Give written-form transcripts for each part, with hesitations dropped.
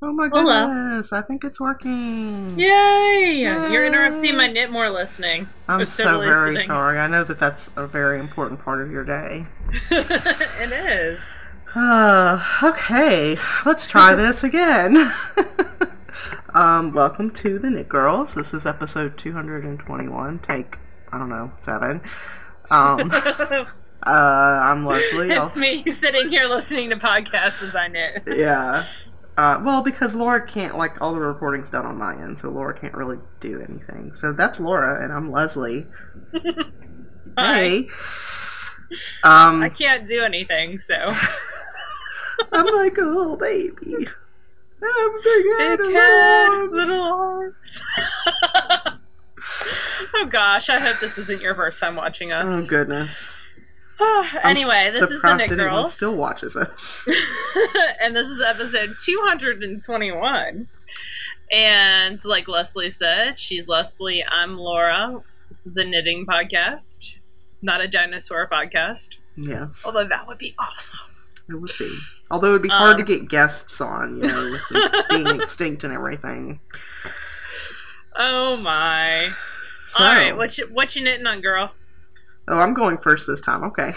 Oh my Hello. goodness, I think it's working. Yay! Yay. You're interrupting my knit more listening. I'm It's so totally very sitting. sorry. I know that that's a very important part of your day. It is. Okay, let's try this again. Welcome to the Knit Girls. This is episode 221, take, I don't know, 7. I'm Leslie. It's me sitting here listening to podcasts as I knit. Yeah. Well, because Laura can't, like, all the recording's done on my end, so Laura can't really do anything. So that's Laura, and I'm Leslie. Hey. I can't do anything, so. I'm like a little baby. I'm a big head, little arms. Oh gosh, I hope this isn't your first time watching us. Oh goodness. Anyway, this is the surprised Knit anyone Girls. still watches us. And this is episode 221. And like Leslie said, she's Leslie, I'm Laura. This is a knitting podcast, not a dinosaur podcast. Yes. Although that would be awesome. It would be. Although it would be hard to get guests on, you know, with them being extinct and everything. Oh my. So, Alright, what you knitting on, girl? Oh, I'm going first this time. Okay.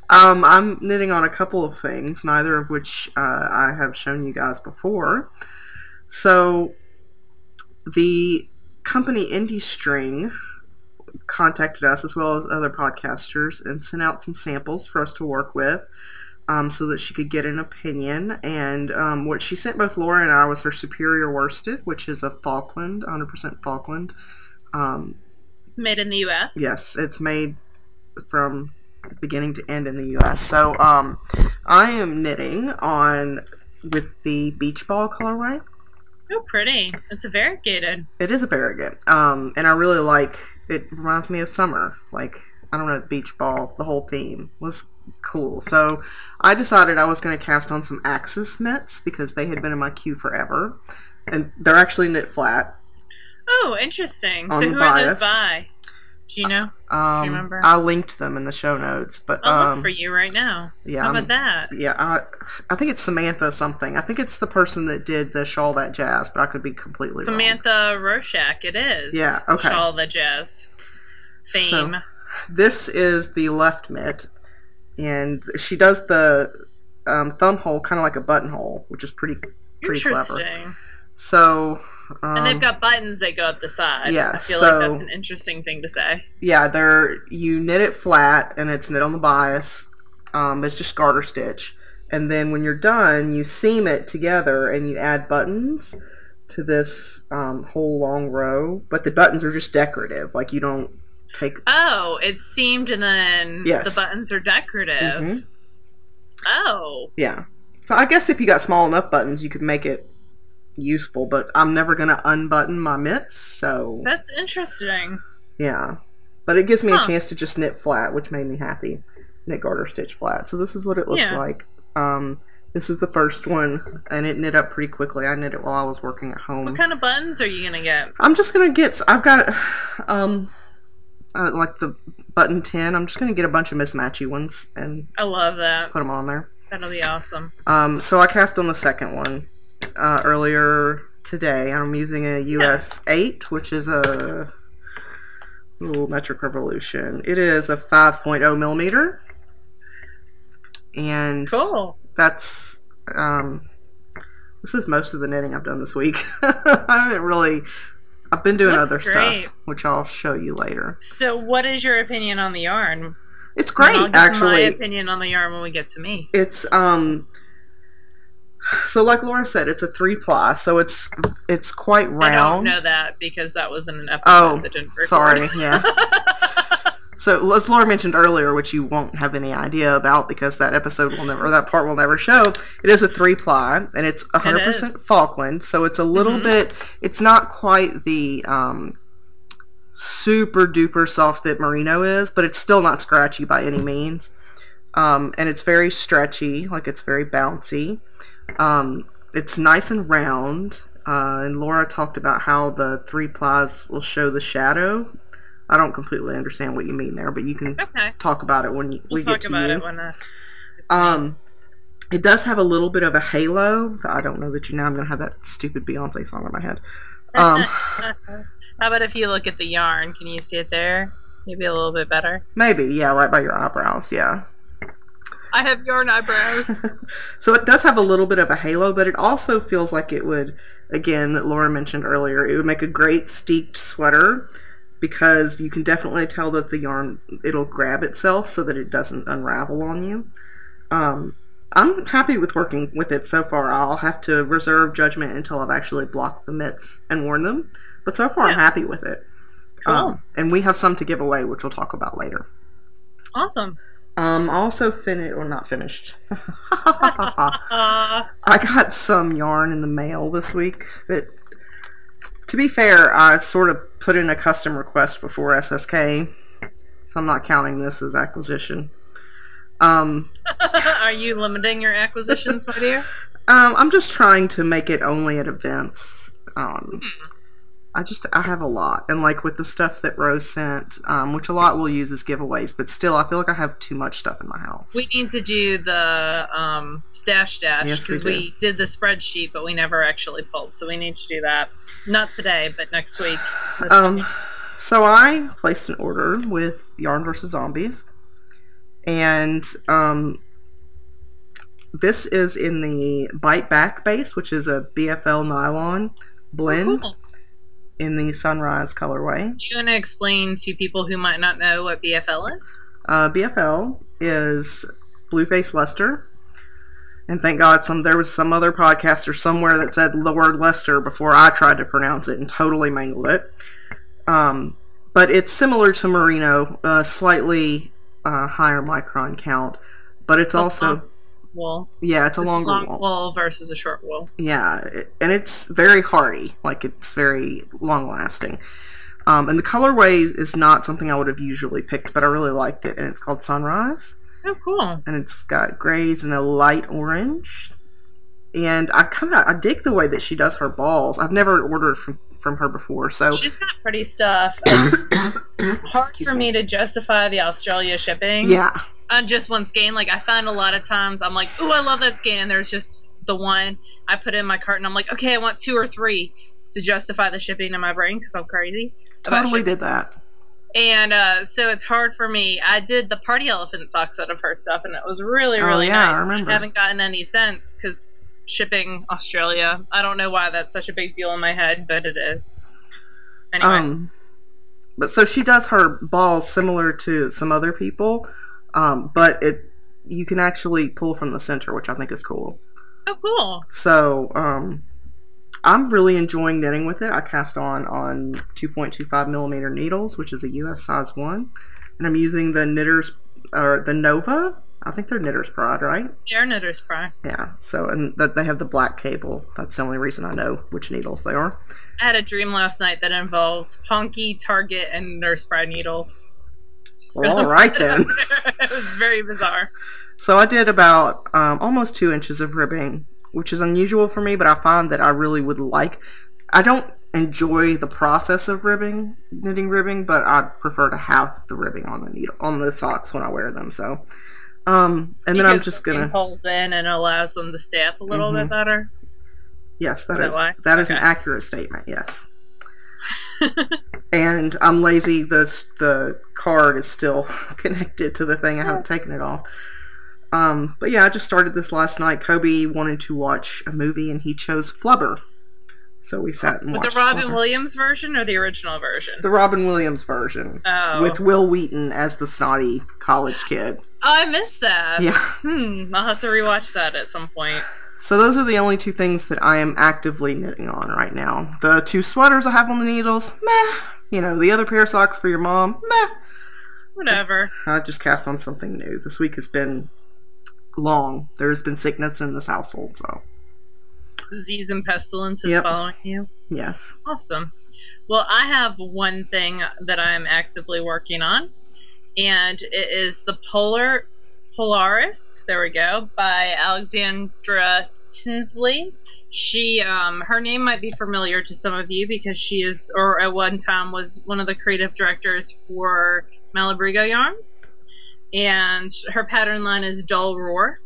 I'm knitting on a couple of things, neither of which I have shown you guys before. So, the company Indie String contacted us, as well as other podcasters, and sent out some samples for us to work with, so that she could get an opinion. And what she sent both Laura and I was her Superior Worsted, which is a Falkland, 100% Falkland. It's made in the U.S.? Yes, it's made from beginning to end in the U.S. So I am knitting on with the Beach Ball colorway. Oh, pretty. It's a variegated. It is a variegate. And I really like, it reminds me of summer. Like, I don't know, Beach Ball, the whole theme was cool. So I decided I was going to cast on some Axis mitts because they had been in my queue forever. And they're actually knit flat. Oh, interesting. On So the who are those bias. by? Do you know? Do you remember? I linked them in the show notes, but I'll look for you right now. yeah, How about that? Yeah, I think it's Samantha something. I think it's the person that did the Shawl That Jazz, but I could be completely wrong. Samantha Rorschach, it is. Yeah, okay. Shawl the Jazz fame. So, this is the left mitt, and she does the thumb hole kind of like a buttonhole, which is pretty clever. Interesting. So, and they've got buttons that go up the side. Yeah, I feel like that's an interesting thing to say. Yeah, you knit it flat, and it's knit on the bias. It's just garter stitch. And then when you're done, you seam it together, and you add buttons to this whole long row. But the buttons are just decorative. Like, you don't take... Oh, it's seamed, and then Yes. the buttons are decorative. Mm-hmm. Oh. Yeah. So I guess if you got small enough buttons, you could make it useful, but I'm never going to unbutton my mitts, so... That's interesting. Yeah. But it gives me a chance to just knit flat, which made me happy. Knit garter stitch flat. So this is what it looks like. This is the first one, and it knit up pretty quickly. I knit it while I was working at home. What kind of buttons are you going to get? I'm just going to get... I've got, like the button 10. I'm just going to get a bunch of mismatchy ones and... I love that. Put them on there. That'll be awesome. So I cast on the second one earlier today. I'm using a US 8, which is a metric revolution. It is a 5.0 millimeter, and cool. That's this is most of the knitting I've done this week. I've been doing other stuff, which I'll show you later. So, what is your opinion on the yarn? It's great, I'll give actually. my opinion on the yarn when we get to me. It's so like Laura said, it's a 3-ply, so it's quite round. I don't know that because that was in an episode that didn't record. Sorry, yeah. So as Laura mentioned earlier, which you won't have any idea about because that part will never show, it is a 3-ply, and it's 100% Falkland, so it's a little bit, it's not quite the super duper soft that merino is, but it's still not scratchy by any means. And it's very stretchy, like it's very bouncy. It's nice and round, and Laura talked about how the 3-plies will show the shadow. I don't completely understand what you mean there, but you can talk about it when we get to you. We'll talk about it when It does have a little bit of a halo. I don't know that you know. I'm going to have that stupid Beyonce song in my head. How about if you look at the yarn? Can you see it there? Maybe a little bit better. Maybe, yeah, right by your eyebrows, yeah. I have yarn eyebrows. So it does have a little bit of a halo, but it also feels like it would, again, that Laura mentioned earlier, it would make a great steeked sweater because you can definitely tell that the yarn, it'll grab itself so that it doesn't unravel on you. I'm happy with working with it so far. I'll have to reserve judgment until I've actually blocked the mitts and worn them. But so far, I'm happy with it. Cool. And we have some to give away, which we'll talk about later. Awesome. Also finished, or not finished. I got some yarn in the mail this week that, to be fair, I sort of put in a custom request before SSK, so I'm not counting this as acquisition. Are you limiting your acquisitions, my dear? I'm just trying to make it only at events. I have a lot, and like with the stuff that Rose sent, which a lot we'll use as giveaways, but still, I feel like I have too much stuff in my house. We need to do the stash dash because we did the spreadsheet, but we never actually pulled, so we need to do that. Not today, but next week. So I placed an order with Yarn vs. Zombies, and this is in the Bite Back base, which is a BFL nylon blend. Oh, cool. In the Sunrise colorway. Do you want to explain to people who might not know what BFL is? BFL is Blueface Lester. And thank God there was some other podcaster somewhere that said the word Lester before I tried to pronounce it and totally mangled it. But it's similar to Merino, slightly higher micron count. But it's also... wool. Yeah, it's a longer long wool versus a short wool. Yeah, and it's very hardy. Like, it's very long-lasting. And the colorway is not something I would have usually picked, but I really liked it. And it's called Sunrise. Oh, cool. And it's got grays and a light orange. And I dig the way that she does her balls. I've never ordered from her before, so... She's got pretty stuff. Hard for me to justify the Australia shipping. Yeah. On just one skein. Like, I find a lot of times I'm like, ooh, I love that skein, and there's just the one I put in my cart, and I'm like, okay, I want 2 or 3 to justify the shipping in my brain because I'm crazy. Totally did that. And so it's hard for me. I did the Party Elephant socks out of her stuff, and it was really, really nice. I remember. I haven't gotten any since because shipping Australia. I don't know why that's such a big deal in my head, but it is. Anyway. But so she does her balls similar to some other people. But you can actually pull from the center, which I think is cool. Oh, cool. So, I'm really enjoying knitting with it. I cast on 2.25 millimeter needles, which is a US size 1. And I'm using the the Nova. I think they're Knitter's Pride, right? They're Knitter's Pride. Yeah, so, and they have the black cable. That's the only reason I know which needles they are. I had a dream last night that involved Ponky, Target, and Nurse Pride needles. Well, all right then. It was very bizarre. So I did about almost 2 inches of ribbing, which is unusual for me, but I find that I really would like... I don't enjoy the process of knitting ribbing, but I prefer to have the ribbing on the needle, on the socks when I wear them. So, and then I'm just gonna... pulls in and allows them to stay up a little bit better. Yes, that is an accurate statement. Yes. And I'm lazy. The card is still connected to the thing. I haven't taken it off. But yeah, I just started this last night. Kobe wanted to watch a movie, and he chose Flubber. So we sat and watched the Robin Flubber. Williams version or the original version? The Robin Williams version. Oh. With Will Wheaton as the snotty college kid. Oh, I missed that. Yeah. I'll have to rewatch that at some point. So those are the only 2 things that I am actively knitting on right now. The 2 sweaters I have on the needles, meh. You know, the other pair of socks for your mom, meh. Whatever. I just cast on something new. This week has been long. There's been sickness in this household, so. Disease and pestilence is following you? Yes. Awesome. Well, I have one thing that I'm actively working on, and it is the Polaris, there we go, by Alexandra Tinsley. She, her name might be familiar to some of you because she is, or at one time was one of the creative directors for Malabrigo Yarns. And her pattern line is Dull Roar.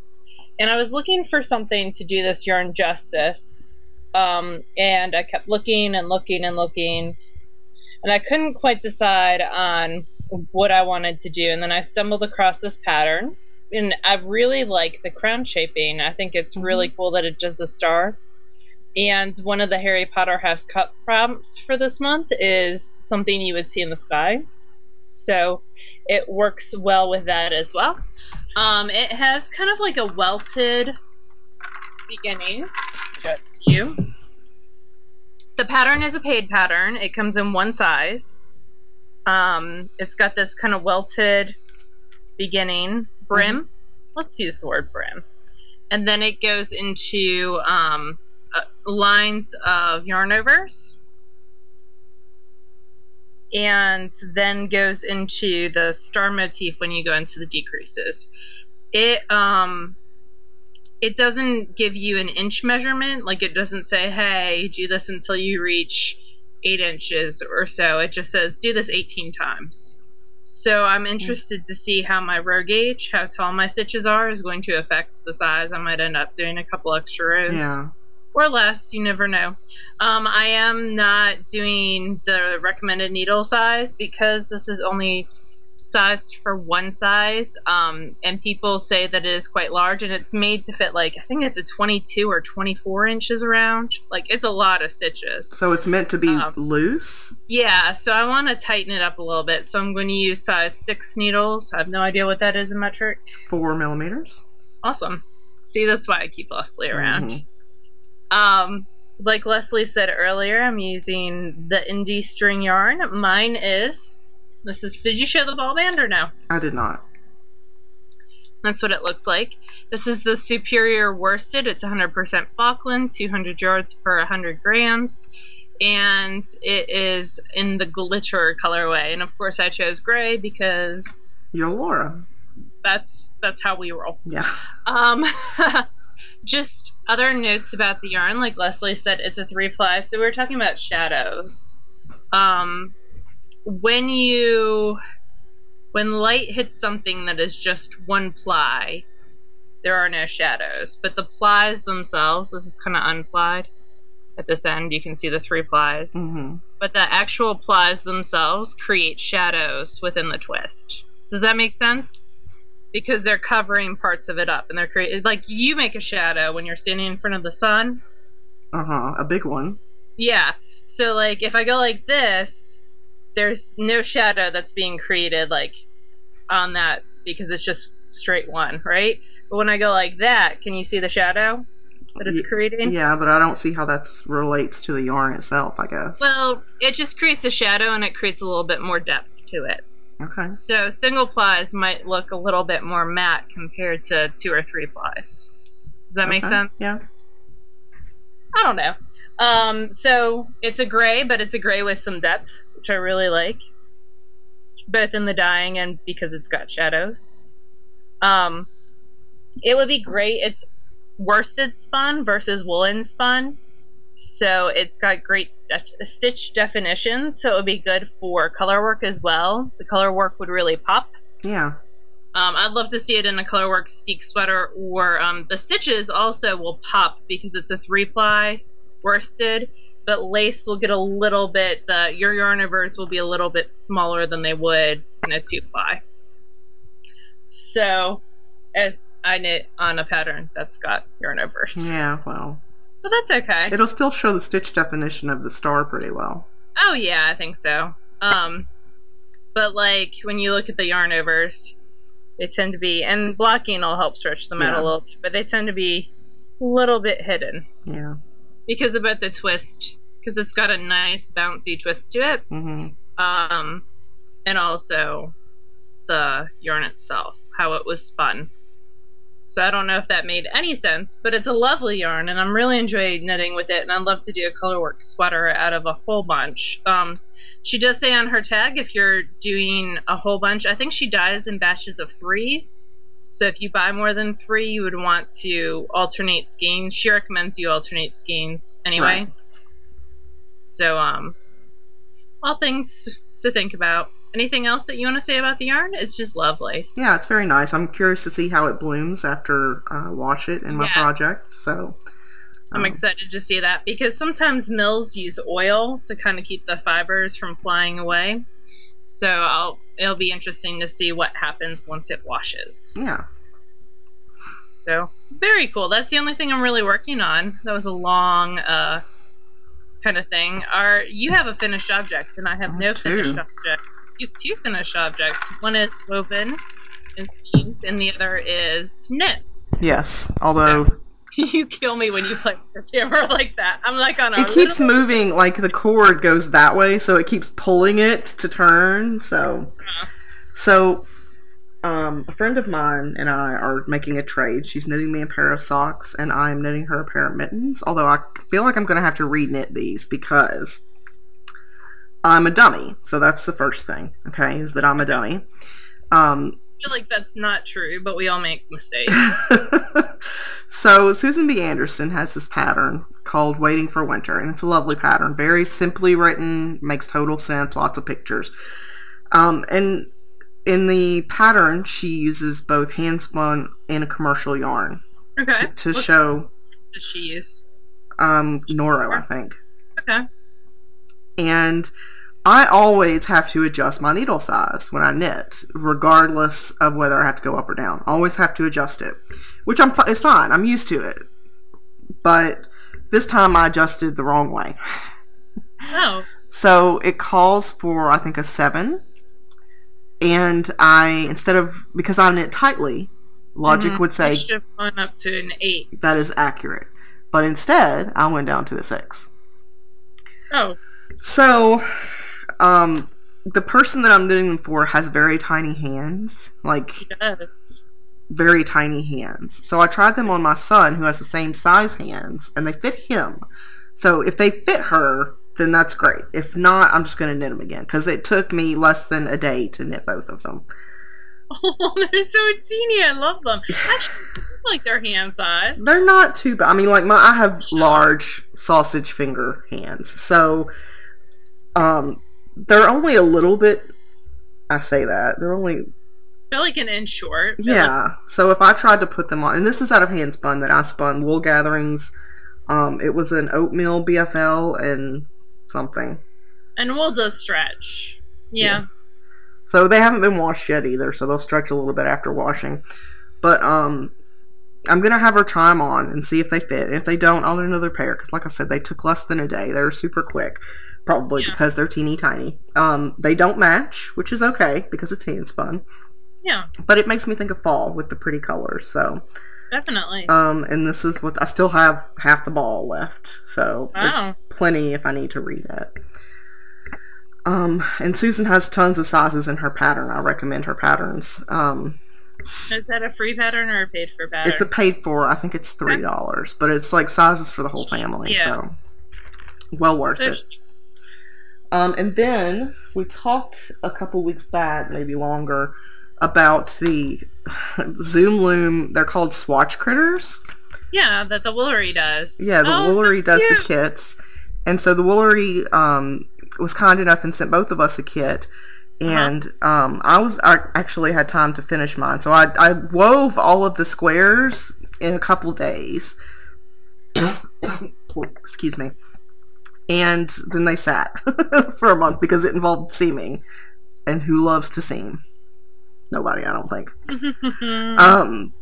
And I was looking for something to do this yarn justice. And I kept looking and looking and looking, and I couldn't quite decide on what I wanted to do. And then I stumbled across this pattern, and I really like the crown shaping. I think it's really cool that it does the star. And one of the Harry Potter House Cup prompts for this month is something you would see in the sky. So it works well with that as well. It has kind of like a welted beginning. That's you. The pattern is a paid pattern. It comes in one size. It's got this kind of welted beginning brim. Let's use the word brim. And then it goes into lines of yarn overs, and then goes into the star motif when you go into the decreases. It doesn't give you an inch measurement. Like, it doesn't say, hey, do this until you reach 8 inches or so. It just says, do this 18 times. So I'm interested to see how my row gauge, how tall my stitches are, is going to affect the size. I might end up doing a couple extra rows. Yeah. Or less, you never know. I am not doing the recommended needle size because this is only sized for one size, and people say that it is quite large, and it's made to fit, like, I think it's a 22 or 24 inches around. Like, it's a lot of stitches. So it's meant to be loose? Yeah, so I want to tighten it up a little bit, so I'm going to use size 6 needles. I have no idea what that is in metric. 4 millimeters. Awesome. See, that's why I keep Leslie around. Like Leslie said earlier, I'm using the Indie string yarn. Mine is, did you show the ball band or no? I did not. That's what it looks like. This is the Superior Worsted. It's 100% Falkland, 200 yards per 100 grams. And it is in the glitter colorway. And of course I chose gray because You're Laura. That's how we roll. Yeah. Just other notes about the yarn, like Leslie said, it's a 3-ply, so we're talking about shadows. When light hits something that is just one ply, there are no shadows. But the plies themselves, this is kind of unplied. At this end, you can see the 3 plies. But the actual plies themselves create shadows within the twist. Does that make sense? Because they're covering parts of it up, and they're creating, like, you make a shadow when you're standing in front of the sun. A big one. Yeah. So, like, if I go like this, there's no shadow that's being created, like, on that, because it's just straight one, right? But when I go like that, can you see the shadow that it's creating? Yeah, but I don't see how that relates to the yarn itself, I guess. Well, it just creates a shadow, and it creates a little bit more depth to it. Okay. So single plies might look a little bit more matte compared to 2 or 3 plies. Does that make sense? Yeah. I don't know. So it's a gray, but it's a gray with some depth, which I really like. Both in the dyeing and because it's got shadows. It would be great. It's worsted spun versus woolen spun. So it's got great stitch definition, so it would be good for color work as well. The color work would really pop. Yeah. I'd love to see it in a colorwork steek sweater, or the stitches also will pop because it's a 3-ply worsted, but lace will get a little bit, your yarn overs will be a little bit smaller than they would in a 2-ply. So, as I knit on a pattern that's got yarn overs. Yeah, well. So that's okay. It'll still show the stitch definition of the star pretty well. Oh yeah, I think so. But like when you look at the yarn overs, they tend to be, and blocking will help stretch them out a little bit, but they tend to be a little bit hidden. Yeah. Because of the twist, because it's got a nice bouncy twist to it. And also the yarn itself, how it was spun. So I don't know if that made any sense, but it's a lovely yarn, and I'm really enjoying knitting with it, and I'd love to do a colorwork sweater out of a whole bunch. She does say on her tag, if you're doing a whole bunch, I think she dyes in batches of 3s. So if you buy more than 3, you would want to alternate skeins. She recommends you alternate skeins anyway. Right. So, all things to think about. Anything else that you want to say about the yarn? It's just lovely. Yeah, it's very nice. I'm curious to see how it blooms after I wash it in my project. So I'm excited to see that, because sometimes mills use oil to kind of keep the fibers from flying away. So it'll be interesting to see what happens once it washes. Yeah. So very cool. That's the only thing I'm really working on. That was a long kind of thing. You have a finished object, and I have no finished objects. You have 2 finished objects. One is woven and seams, and the other is knit. Yes, although... So, you kill me when you play with the camera like that. I'm like on a... It keeps moving, like the cord goes that way, so it keeps pulling it to turn, so... So, a friend of mine and I are making a trade. She's knitting me a pair of socks, and I'm knitting her a pair of mittens, although I feel like I'm going to have to re-knit these because I'm a dummy. So that's the first thing, okay, is that I'm a dummy. I feel like that's not true, but we all make mistakes. So Susan B. Anderson has this pattern called Waiting for Winter, and it's a lovely pattern. Very simply written, makes total sense, lots of pictures. And in the pattern, she uses both hand-spun and a commercial yarn to show... What does she use? Noro, I think. Okay. And I always have to adjust my needle size when I knit, regardless of whether I have to go up or down. I always have to adjust it, which it's fine. I'm used to it. But this time I adjusted the wrong way. Oh. So it calls for, I think, a 7. And because I knit tightly, logic would say... You should have gone up to an 8. That is accurate. But instead, I went down to a 6. Oh. So, the person that I'm knitting them for has very tiny hands. Like, yes. Very tiny hands. So I tried them on my son, who has the same size hands, and they fit him. So if they fit her, then that's great. If not, I'm just going to knit them again, because it took me less than a day to knit both of them. Oh, they're so teeny. I love them. Actually, like their hand size. They're not too bad. I mean, like, I have large sausage finger hands. So, they're only a little bit, I say that, they're only... They're like an inch short. Yeah. So if I tried to put them on, and this is out of hand spun that I spun, Wool Gatherings, it was an oatmeal BFL and something. And wool does stretch. Yeah. So they haven't been washed yet either, so they'll stretch a little bit after washing. But I'm going to have her try them on and see if they fit. And if they don't, I'll do another pair, because like I said, they took less than a day. They were super quick, probably because they're teeny tiny. They don't match, which is okay, because it's hand spun. Yeah. But it makes me think of fall with the pretty colors, so... Definitely. And this is what I still have half the ball left, so there's plenty if I need to read it. And Susan has tons of sizes in her pattern. I recommend her patterns. Is that a free pattern or a paid for pattern? It's a paid for. I think it's $3, but it's like sizes for the whole family, so well worth it. And then we talked a couple weeks back, maybe longer, about the Zoom Loom. They're called swatch critters. Yeah, that the Woolery does. Yeah, the Woolery does the kits. And so the Woolery was kind enough and sent both of us a kit. And I actually had time to finish mine. So I wove all of the squares in a couple days. Excuse me. And then they sat for a month because it involved seaming. And who loves to seam? Nobody, I don't think.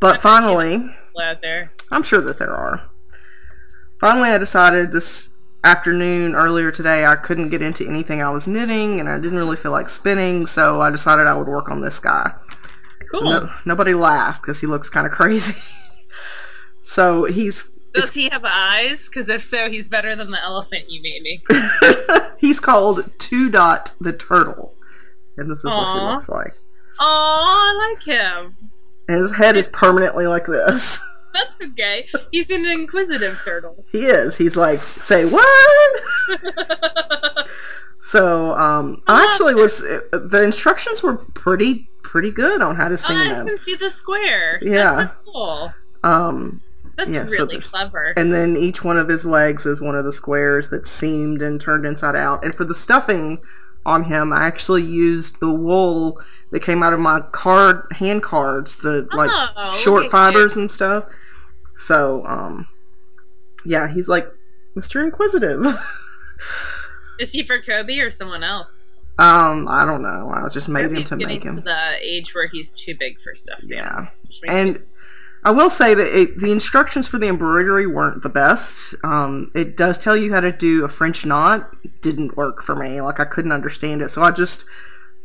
But finally, out there. I'm sure that there are. Finally, I decided this afternoon, earlier today, I couldn't get into anything I was knitting, and I didn't really feel like spinning, so I decided I would work on this guy. Cool. Nobody laughed, because he looks kind of crazy. So Does he have eyes? Because if so, he's better than the elephant you made me. He's called Two Dot the Turtle, and this is what he looks like. Aw, I like him. And his head is permanently like this. That's okay. He's an inquisitive turtle. He is. He's like, say what? So, I actually the instructions were pretty good on how to seam them. I can see the square. Yeah. That's cool. That's really clever. And then each one of his legs is one of the squares that's seamed and turned inside out. And for the stuffing on him. I actually used the wool that came out of my hand cards, the like short fibers and stuff. So, yeah, he's like Mr. Inquisitive. Is he for Kobe or someone else? I don't know. I was just made him to make him. To the age where he's too big for stuff. Yeah, and I will say that the instructions for the embroidery weren't the best. It does tell you how to do a French knot. It didn't work for me. Like, I couldn't understand it, so I just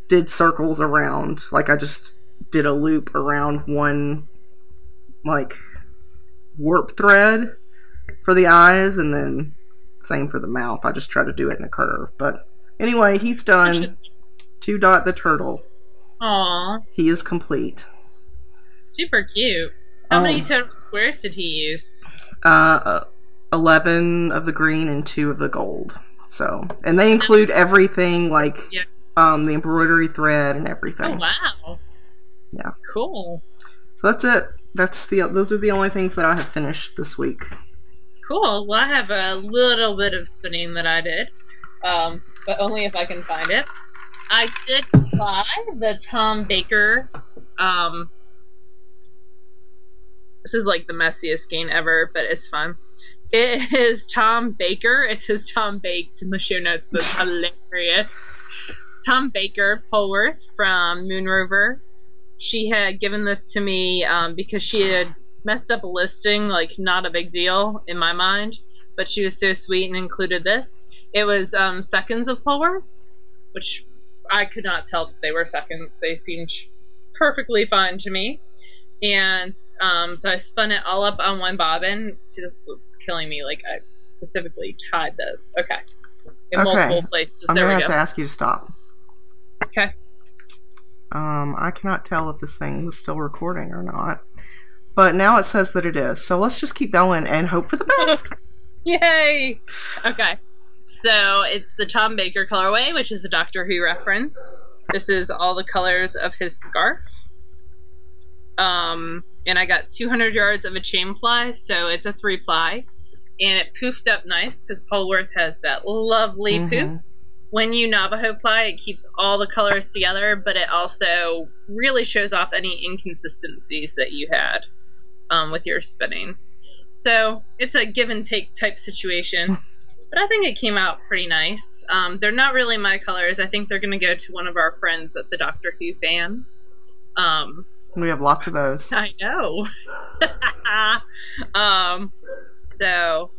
did circles around. Like, I just did a loop around one, like, warp thread for the eyes, and then same for the mouth. I just try to do it in a curve. But anyway, he's done. 2-Dot the turtle. Aww. He is complete. Super cute. How many total squares did he use? 11 of the green and 2 of the gold. So, and they include everything, like the embroidery thread and everything. Oh wow! Yeah. Cool. So that's it. Those are the only things that I have finished this week. Cool. Well, I have a little bit of spinning that I did, but only if I can find it. I did buy the Tom Baker. This is like the messiest skein ever, but it's fun. It is Tom Baker. It says Tom Baked in the show notes. That's hilarious. Tom Baker Polworth from Moon Rover. She had given this to me because she had messed up a listing, like not a big deal in my mind, but she was so sweet and included this. It was seconds of Polworth, which I could not tell that they were seconds. They seemed perfectly fine to me. And so I spun it all up on one bobbin. See, this was killing me. Like, I specifically tied this. Okay. In multiple places. I'm going to have to ask you to stop. Okay. I cannot tell if this thing was still recording or not. But now it says that it is. So let's just keep going and hope for the best. Yay! Okay. So it's the Tom Baker colorway, which is a Doctor Who reference. This is all the colors of his scarf. And I got 200 yards of a chain ply, so it's a 3-ply. And it poofed up nice, because Polworth has that lovely poof. When you Navajo ply, it keeps all the colors together, but it also really shows off any inconsistencies that you had with your spinning. So it's a give and take type situation. But I think it came out pretty nice. They're not really my colors. I think they're going to go to one of our friends that's a Doctor Who fan. We have lots of those. I know. So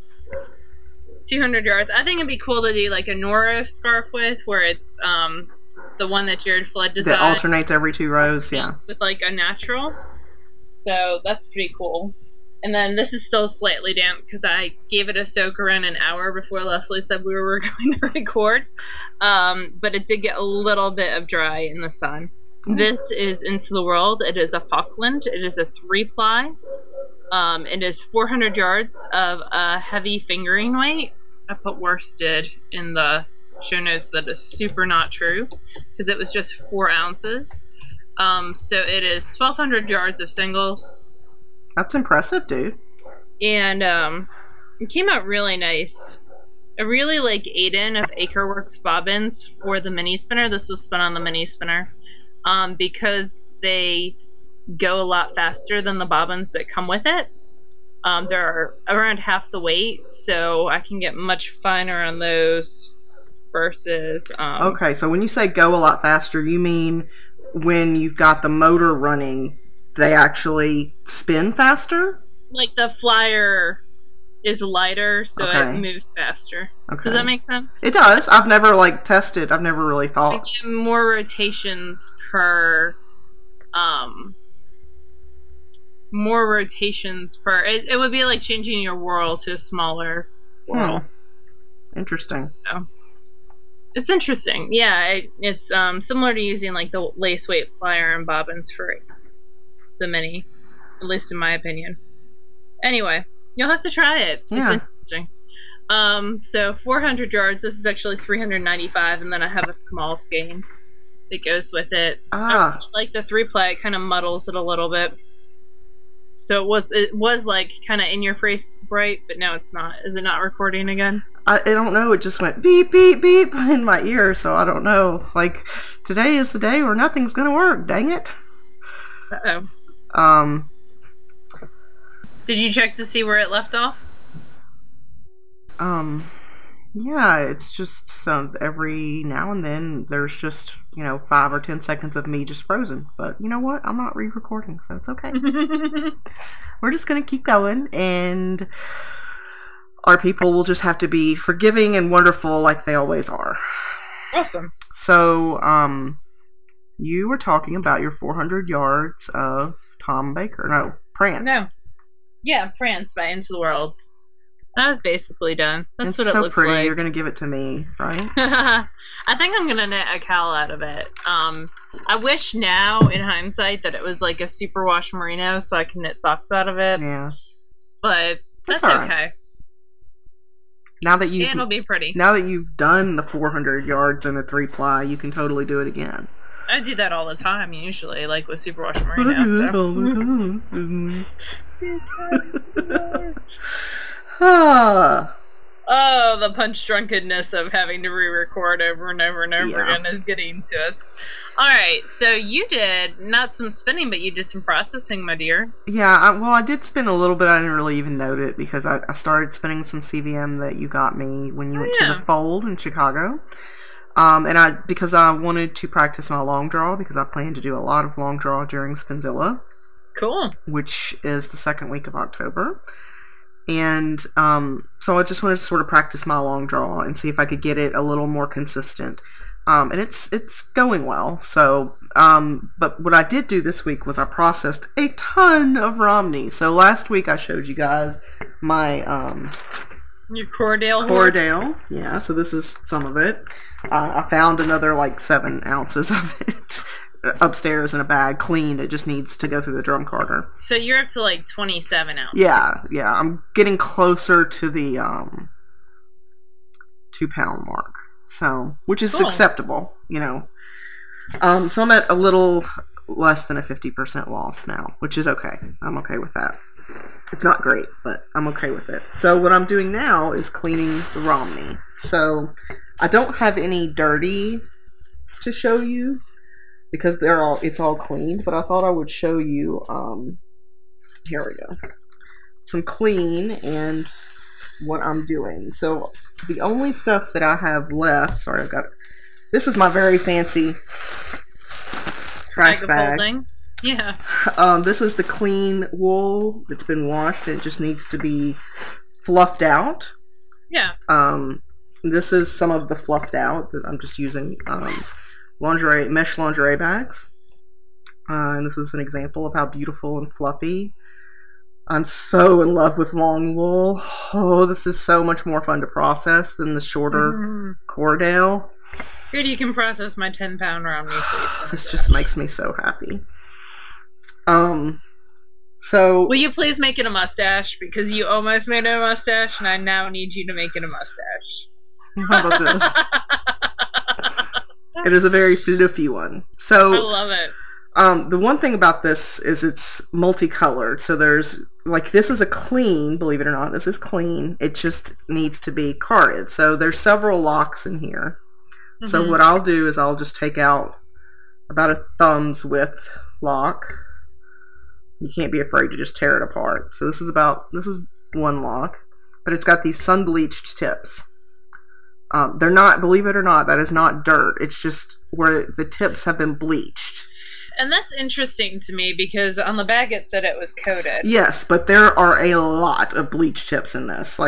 200 yards. I think it'd be cool to do like a Noro scarf with, where it's the one that Jared Flood designed. That alternates every 2 rows, yeah. With like a natural. So that's pretty cool. And then this is still slightly damp because I gave it a soak around an hour before Leslie said we were going to record. But it did get a little bit of dry in the sun. This is Into the World. It is a Falkland. It is a 3-ply. It is 400 yards of a heavy fingering weight. I put worsted in the show notes that is super not true, because it was just 4 ounces. So it is 1,200 yards of singles. That's impressive, dude. And it came out really nice. I really like Aiden of Acreworks bobbins for the mini spinner. This was spun on the mini spinner. Because they go a lot faster than the bobbins that come with it. They're around half the weight, so I can get much finer on those versus... okay, so when you say go a lot faster, you mean when you've got the motor running, they actually spin faster? Like the flyer is lighter, so it moves faster. Okay. Does that make sense? It does. I've never tested. I've never really thought. I get more rotations per. It would be like changing your whirl to a smaller whirl. Interesting. So, it's interesting. Yeah, it's similar to using like the lace weight flyer and bobbins for the mini, at least in my opinion. Anyway. You'll have to try it. Yeah. It's interesting. So 400 yards. This is actually 395, and then I have a small skein that goes with it. Like the 3-ply, it kind of muddles it a little bit. So it was like kind of in your face bright, but now it's not. Is it not recording again? I don't know. It just went beep, beep, beep in my ear, so I don't know. Like, today is the day where nothing's going to work. Dang it. Uh-oh. Did you check to see where it left off? Yeah, it's just some every now and then there's just, 5 or 10 seconds of me just frozen. But you know what? I'm not re-recording, so it's okay. We're just going to keep going, and our people will just have to be forgiving and wonderful like they always are. Awesome. So, you were talking about your 400 yards of Tom Baker. No, Prance. No. Yeah, Prance by Into the World. That was basically done. That's what it looks like. It's so pretty. You're going to give it to me, right? I think I'm going to knit a cowl out of it. I wish now, in hindsight, that it was like a superwash merino so I can knit socks out of it. Yeah. But that's right. Okay. Now that it'll be pretty. Now that you've done the 400 yards in a 3-ply, you can totally do it again. I do that all the time, usually, like with superwash merino. All the time. Oh, the punch drunkenness of having to re-record over and over and over again is getting to us. Alright, so you did not some spinning, but you did some processing, my dear. Yeah, I did spin a little bit. I didn't really even note it because I started spinning some CVM that you got me when you went to the Fold in Chicago. Because I wanted to practice my long draw, because I plan to do a lot of long draw during Spinzilla. Cool. Which is the second week of October. And so I just wanted to sort of practice my long draw and see if I could get it a little more consistent. And it's going well. So, but what I did do this week was I processed a ton of Romney. So last week I showed you guys my your Cordale. Cordale, yeah. So this is some of it. I found another like 7 ounces of it upstairs in a bag, clean. It just needs to go through the drum carder. So you're up to like 27 ounces. Yeah. I'm getting closer to the 2-pound mark. So, which is acceptable, So I'm at a little less than a 50% loss now, which is okay. I'm okay with that. It's not great, but I'm okay with it. So what I'm doing now is cleaning the Romney. So I don't have any dirty to show you, because it's all cleaned, but I thought I would show you, here we go, some clean and what I'm doing. So the only stuff that I have left, this is my very fancy trash bag. Yeah. This is the clean wool that's been washed and it just needs to be fluffed out. Yeah. This is some of the fluffed out that I'm just using, mesh lingerie bags. And this is an example of how beautiful and fluffy. I'm so in love with long wool. Oh, this is so much more fun to process than the shorter Cordale. Good, you can process my 10-pound Romney, please. This just makes me so happy. So will you please make it a mustache? Because you almost made it a mustache, and I now need you to make it a mustache. How about this? It is a very fluffy one. So I love it. The one thing about this is it's multicolored. So there's, this is a clean, believe it or not, this is clean. It just needs to be carded. So there's several locks in here. Mm-hmm. So what I'll do is I'll just take out about a thumb's width lock. You can't be afraid to just tear it apart. So this is one lock, but it's got these sun bleached tips. They're not, believe it or not, that is not dirt. It's just where the tips have been bleached. And that's interesting to me because on the bag it said it was coated. Yes, but there are a lot of bleach tips in this.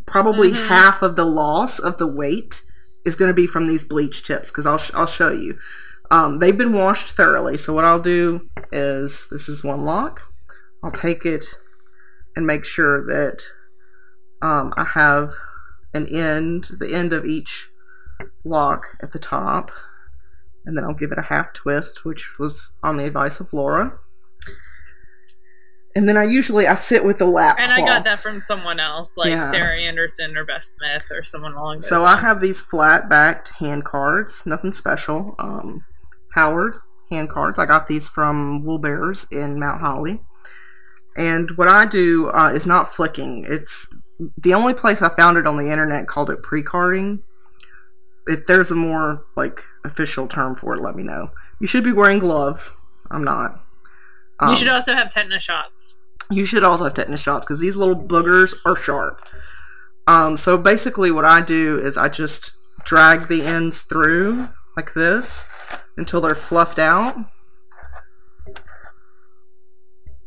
Probably half of the loss of the weight is going to be from these bleach tips, because I'll show you. They've been washed thoroughly. So what I'll do is, this is one lock. I'll take it and make sure that I have the end of each lock at the top, and then I'll give it a half twist, which was on the advice of Laura. And then I sit with the lap cloth. I got that from someone else, Sarah Anderson or Beth Smith or someone along those lines. So I have these flat-backed hand cards, nothing special. Howard hand cards. I got these from Wool Bears in Mount Holly. And what I do is not flicking. It's the only place I found it on the internet called it pre-carding. If there's a more like official term for it, let me know. You should be wearing gloves. I'm not. You should also have tetanus shots. You should also have tetanus shots because these little boogers are sharp. So basically what I do is I just drag the ends through like this until they're fluffed out.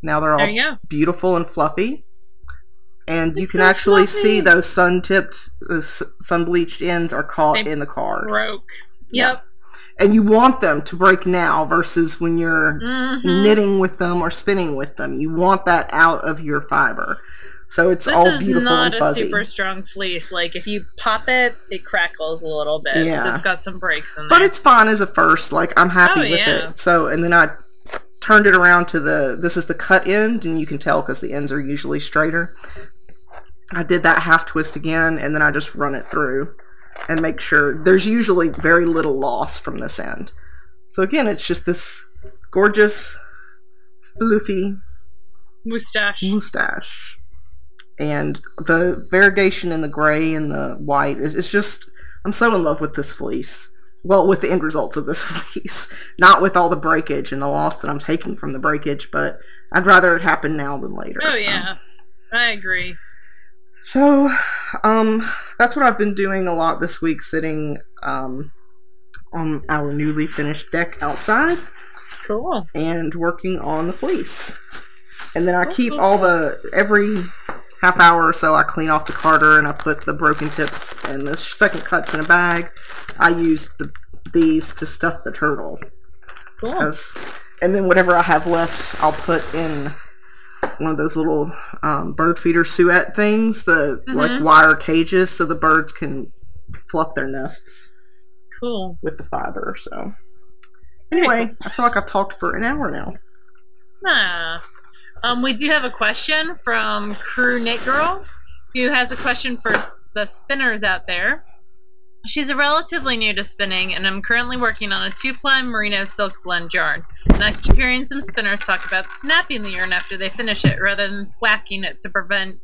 Now they're all beautiful and fluffy. And you can actually see those sun-tipped, sun-bleached ends are caught in the card. Broke. Yep. And you want them to break now versus when you're knitting with them or spinning with them. You want that out of your fiber. So it's all beautiful and fuzzy. This is not a super strong fleece. Like, if you pop it, it crackles a little bit. Yeah. It's got some breaks in there. But it's fine as a first. Like, I'm happy with it. So, and then I turned it around to this is the cut end, and you can tell because the ends are usually straighter. I did that half twist again, and then I just run it through and make sure there's usually very little loss from this end. So again, it's just this gorgeous, fluffy moustache. And the variegation in the gray and the white is just, I'm so in love with this fleece. Well, with the end results of this fleece. Not with all the breakage and the loss that I'm taking from the breakage, but I'd rather it happen now than later. Oh, yeah. I agree. So, that's what I've been doing a lot this week, sitting on our newly finished deck outside. Cool. And working on the fleece. And then I keep all every half hour or so I clean off the carder and I put the broken tips and the second cuts in a bag. I use these to stuff the turtle. Cool. And then whatever I have left, I'll put in one of those little bird feeder suet things, like wire cages, so the birds can fluff their nests. Cool. With the fiber. So anyway, I feel like I've talked for an hour now. We do have a question from Crew Knit Girl, who has a question for the spinners out there. She's relatively new to spinning, and I'm currently working on a 2-ply merino silk blend yarn. And I keep hearing some spinners talk about snapping the yarn after they finish it, rather than thwacking it to prevent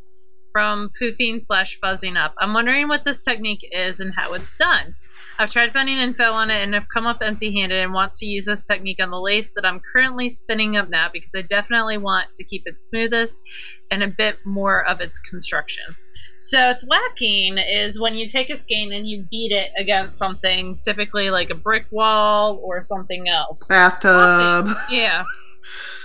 from poofing/fuzzing up. I'm wondering what this technique is and how it's done. I've tried finding info on it and have come up empty-handed and want to use this technique on the lace that I'm currently spinning up now because I definitely want to keep it smoothest and a bit more of its construction. So thwacking is when you take a skein and you beat it against something, typically like a brick wall or something else. Bathtub. Popping, yeah.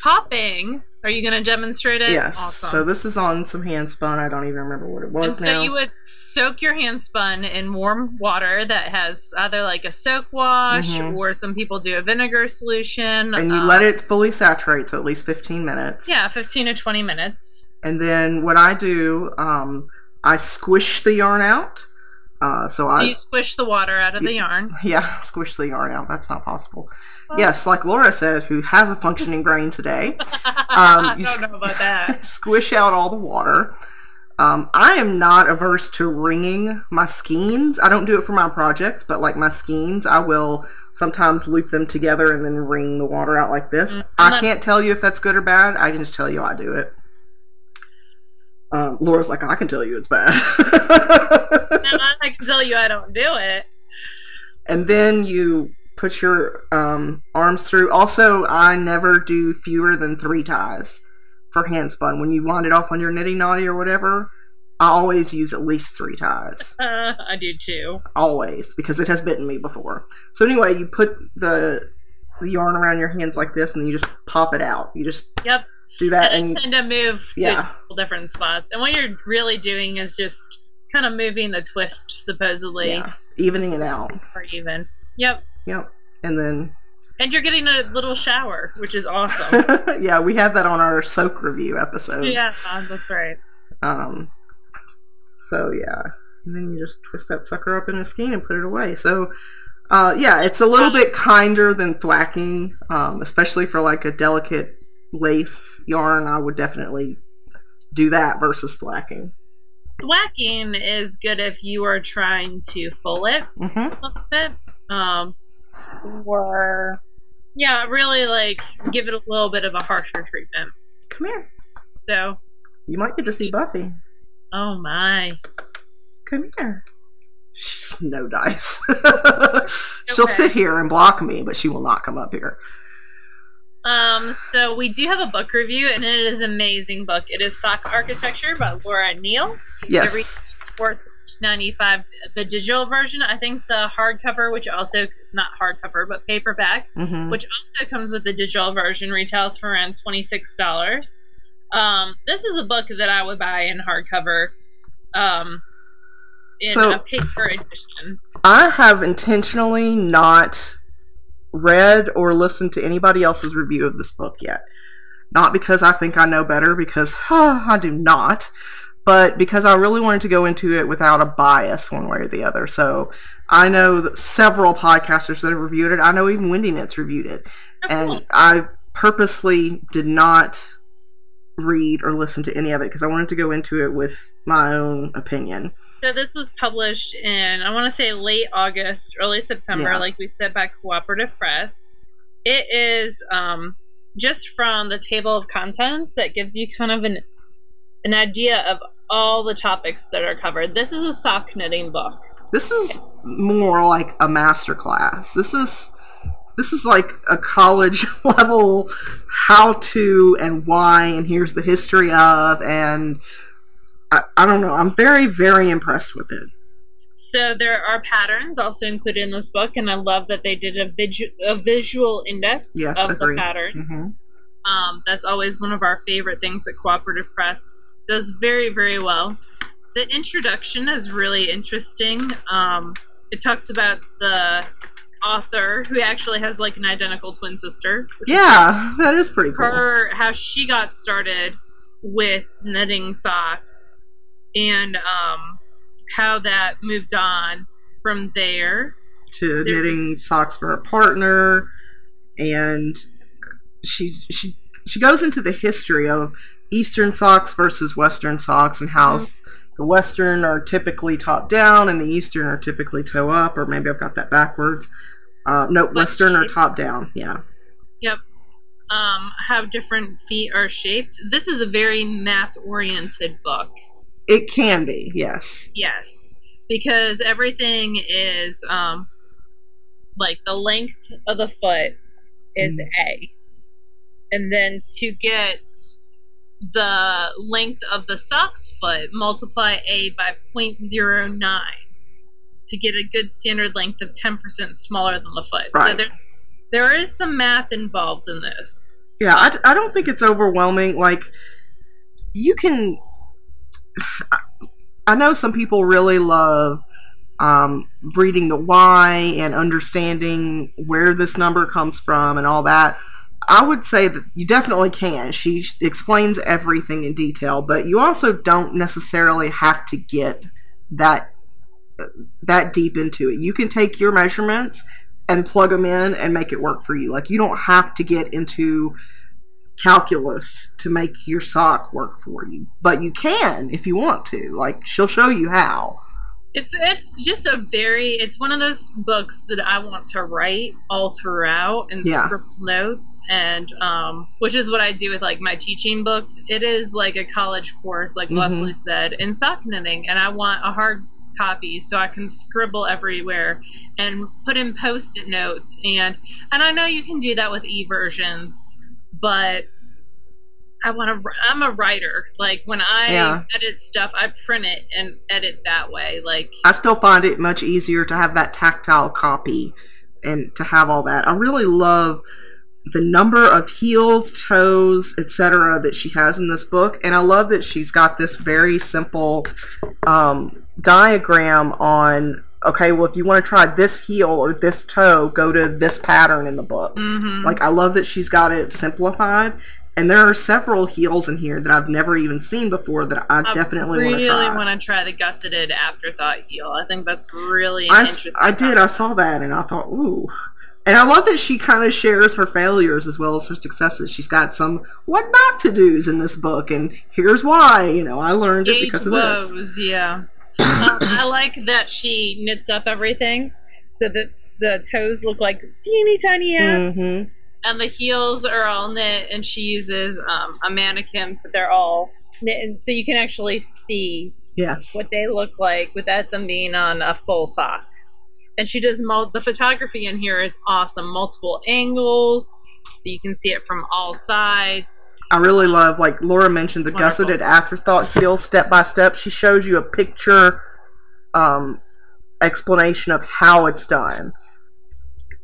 Popping. Are you going to demonstrate it? Yes. Awesome. So this is on some hand spun. I don't even remember what it was now. So you would soak your hand spun in warm water that has either like a soak wash or some people do a vinegar solution. And you let it fully saturate, so at least 15 minutes. Yeah, 15 to 20 minutes. And then what I do, I squish the yarn out. So you squish the water out of the yarn. Yeah, squish the yarn out. That's not possible. Yes, like Laura said, who has a functioning brain today. I don't know about that. Squish out all the water. I am not averse to wringing my skeins. I don't do it for my projects, but like my skeins, I will sometimes loop them together and then wring the water out like this. I can't tell you if that's good or bad. I can just tell you I do it. Laura's like, I can tell you it's bad. I can tell you I don't do it. And then you put your arms through. Also, I never do fewer than 3 ties for hand spun. When you wind it off on your knitting naughty or whatever, I always use at least 3 ties. I do too. Always, because it has bitten me before. So anyway, you put the yarn around your hands like this, and you just pop it out. You just do that, and tend to move to different spots. And what you're really doing is just kind of moving the twist, supposedly. Yeah, evening it out. Or even. Yep. And then... And you're getting a little shower, which is awesome. Yeah, we have that on our soak review episode. Yeah, that's right. So, yeah. And then you just twist that sucker up in a skein and put it away. So, yeah, it's a little bit kinder than thwacking, especially for like a delicate lace yarn. I would definitely do that versus thwacking. Thwacking is good if you are trying to full it a little bit. Or, yeah, really like give it a little bit of a harsher treatment. Come here. So You might get to see Buffy. oh my. Come here. She's no dice. She'll sit here and block me, but she will not come up here. So we do have a book review, and it is an amazing book. It is Sock Architecture by Laura Neel. Yes. Worth $95. The digital version, I think the hardcover, which also, not hardcover, but paperback, which also comes with the digital version, retails for around $26. This is a book that I would buy in hardcover, in a paper edition. I have intentionally not read or listened to anybody else's review of this book yet. Not because I think I know better, because I do not, but because I really wanted to go into it without a bias one way or the other. So I know that several podcasters that have reviewed it. I know even Wendy Knits reviewed it. And I purposely did not read or listen to any of it because I wanted to go into it with my own opinion. So this was published in, I want to say, late August, early September, like we said, by Cooperative Press. It is just from the table of contents that gives you kind of an idea of all the topics that are covered. This is a sock knitting book. This is more like a master class. This is like a college level how to and why, and here's the history of, and I don't know. I'm very, very impressed with it. So there are patterns also included in this book, and I love that they did a visual index of the patterns. That's always one of our favorite things that Cooperative Press does very, very well. The introduction is really interesting. It talks about the author, who actually has like an identical twin sister. Yeah, that is pretty cool. How she got started with knitting socks, and how that moved on from there to knitting socks for a partner, and she goes into the history of Eastern socks versus Western socks, and how the Western are typically top down and the Eastern are typically toe up, or maybe I've got that backwards. No, Western are top down. Yeah. Yep. How different feet are shaped. This is a very math-oriented book. It can be, yes. Yes, because everything is, like, the length of the foot is A. And then to get the length of the sock's foot, multiply A by 0.09 to get a good standard length of 10% smaller than the foot. Right. So there is some math involved in this. Yeah, I don't think it's overwhelming. Like, you can... I know some people really love reading the why and understanding where this number comes from and all that. I would say that you definitely can. She explains everything in detail, but you also don't necessarily have to get that deep into it. You can take your measurements and plug them in and make it work for you. Like, you don't have to get into calculus to make your sock work for you, but you can if you want to. Like, she'll show you how. It's just it's one of those books that I want to write all throughout and scribble notes, and which is what I do with like my teaching books. It is like a college course, like Leslie said, in sock knitting, and I want a hard copy so I can scribble everywhere and put in post-it notes, and I know you can do that with e-versions, but I'm a writer. Like, when I edit stuff, I print it and edit that way. Like, I still find it much easier to have that tactile copy and to have all that. I really love the number of heels, toes, etc. that she has in this book, and I love that she's got this very simple diagram on, okay, well, if you want to try this heel or this toe, go to this pattern in the book. Like, I love that she's got it simplified. And there are several heels in here that I've never even seen before that I definitely want to try. I really want to try the gusseted afterthought heel. I think that's really interesting. I did. I saw that and I thought, ooh. And I love that she kind of shares her failures as well as her successes. She's got some what not to do's in this book, and here's why. You know, I learned it because of this. Yeah. I like that she knits up everything so that the toes look like teeny tiny ants. And the heels are all knit, and she uses a mannequin, but they're all knit, and so you can actually see what they look like without them being on a full sock. And she does the photography in here is awesome, multiple angles, so you can see it from all sides. I really love, like Laura mentioned, the gusseted afterthought heel step by step. She shows you a picture explanation of how it's done,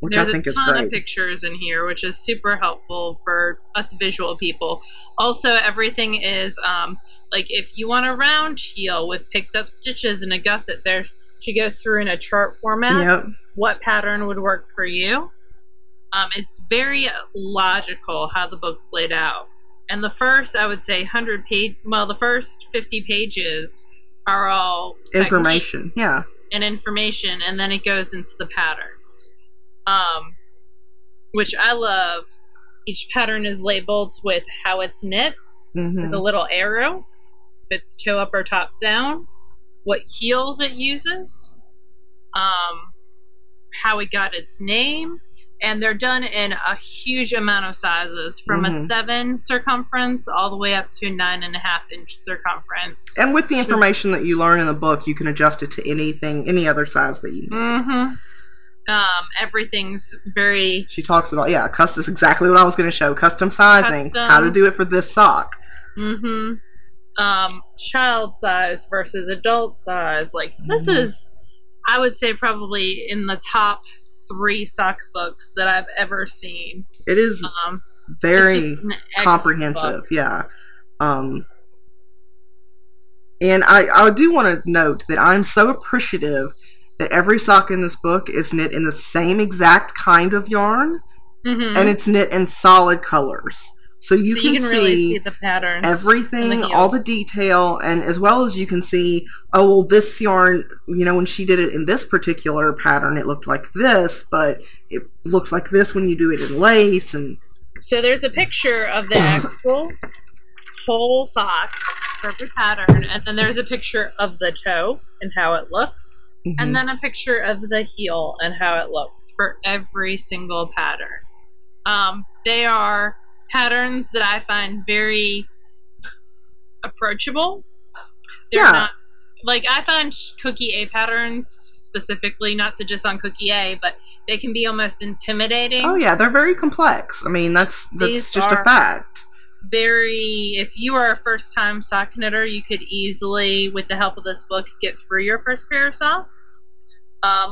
which I think is great. There's a ton of pictures in here, which is super helpful for us visual people. Also, everything is like if you want a round heel with picked up stitches and a gusset, there she goes through in a chart format what pattern would work for you. It's very logical how the book's laid out. And the first, I would say, 100 page, well, the first 50 pages are all information, and information, and then it goes into the patterns, which I love. Each pattern is labeled with how it's knit, with a little arrow, if it's toe up or top down, what heels it uses, how it got its name. And they're done in a huge amount of sizes, from a 7 circumference all the way up to 9.5-inch circumference. And with the information that you learn in the book, you can adjust it to any other size that you need. Everything's very... She talks about, this is exactly what I was going to show. Custom sizing. How to do it for this sock. Child size versus adult size. Like, this is, I would say, probably in the top 3 sock books that I've ever seen. It is very comprehensive, and I do want to note that I'm so appreciative that every sock in this book is knit in the same exact kind of yarn, and it's knit in solid colors. So you can really see the patterns, everything, all the detail, and as well as you can see, oh, well, this yarn, when she did it in this particular pattern, it looked like this, but it looks like this when you do it in lace. And so there's a picture of the actual whole sock for every pattern, and then there's a picture of the toe and how it looks, and then a picture of the heel and how it looks for every single pattern. They are patterns that I find very approachable. They're not, like, I find Cookie A patterns specifically, not to just on Cookie A, but they can be almost intimidating. Oh yeah, they're very complex. I mean, that's just a fact. If you are a first-time sock knitter, you could easily, with the help of this book, get through your first pair of socks.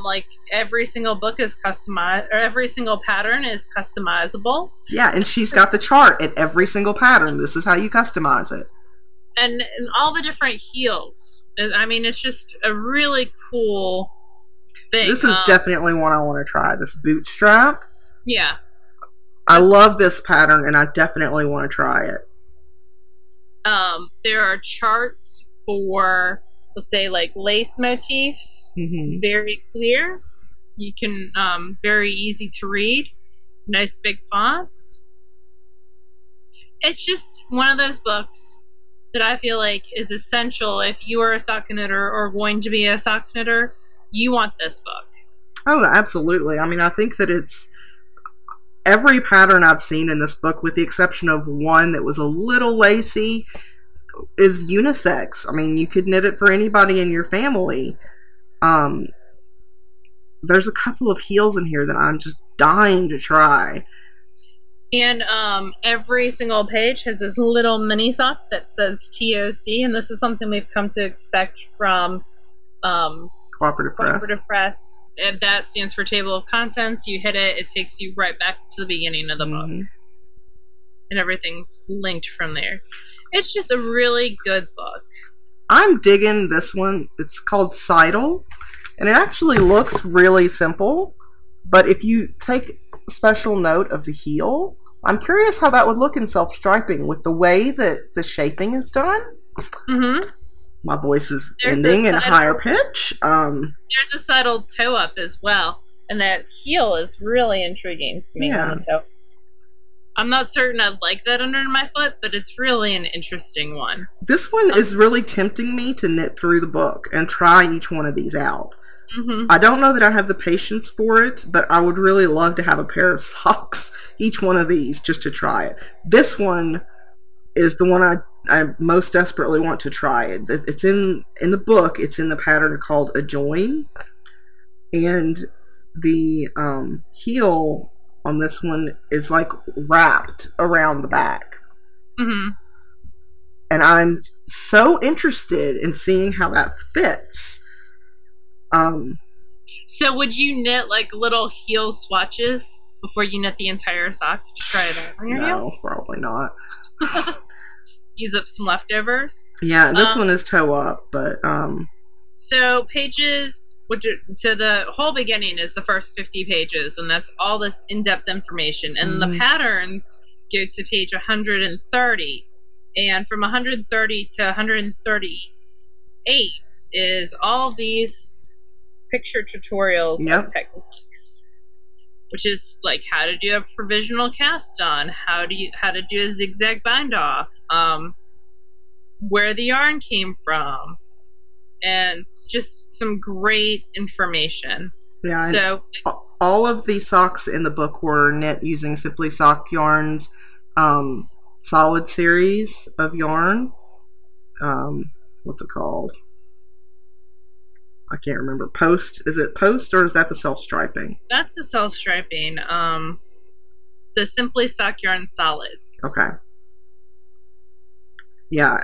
Like, every single book is customized, or every single pattern is customizable. Yeah, and she's got the chart at every single pattern. This is how you customize it. And all the different heels. I mean, it's just a really cool thing. This is definitely one I want to try. This bootstrap. Yeah. I love this pattern, and I definitely want to try it. There are charts for, let's say, like, lace motifs. Very clear. You can, very easy to read. Nice big fonts. It's just one of those books that I feel like is essential if you are a sock knitter or going to be a sock knitter. You want this book. Oh, absolutely. I mean, I think that it's every pattern I've seen in this book, with the exception of one that was a little lacy, is unisex. I mean, you could knit it for anybody in your family. There's a couple of heels in here that I'm just dying to try. And every single page has this little mini sock that says TOC, and this is something we've come to expect from Cooperative Press. And that stands for Table of Contents. You hit it, it takes you right back to the beginning of the book. And everything's linked from there. It's just a really good book. I'm digging this one. It's called Seidel, and it actually looks really simple, but if you take special note of the heel, I'm curious how that would look in self-striping with the way that the shaping is done. My voice is ending in a higher pitch. There's a subtle toe up as well, and that heel is really intriguing to me on the toe. I'm not certain I'd like that under my foot, but it's really an interesting one. This one is really tempting me to knit through the book and try each one of these out. Mm-hmm. I don't know that I have the patience for it, but I would really love to have a pair of socks, each one of these, just to try it. This one is the one I most desperately want to try. It's in the book. It's in the pattern called a join, and the heel on this one is like wrapped around the back. Mm-hmm. And I'm so interested in seeing how that fits. So would you knit like little heel swatches before you knit the entire sock to try it out on your heel? No, probably not. Use up some leftovers. Yeah, this one is toe up, but so pages, so the whole beginning is the first 50 pages, and that's all this in-depth information. And the patterns go to page 130, and from 130 to 138 is all these picture tutorials of techniques, which is like how to do a provisional cast on, how to do a zigzag bind off, where the yarn came from, and just some great information. Yeah. So all of the socks in the book were knit using Simply Sock Yarn's solid series of yarn. What's it called? I can't remember. Post. Is it Post or is that the self-striping? That's the self-striping. The Simply Sock Yarn solids. Okay. Yeah.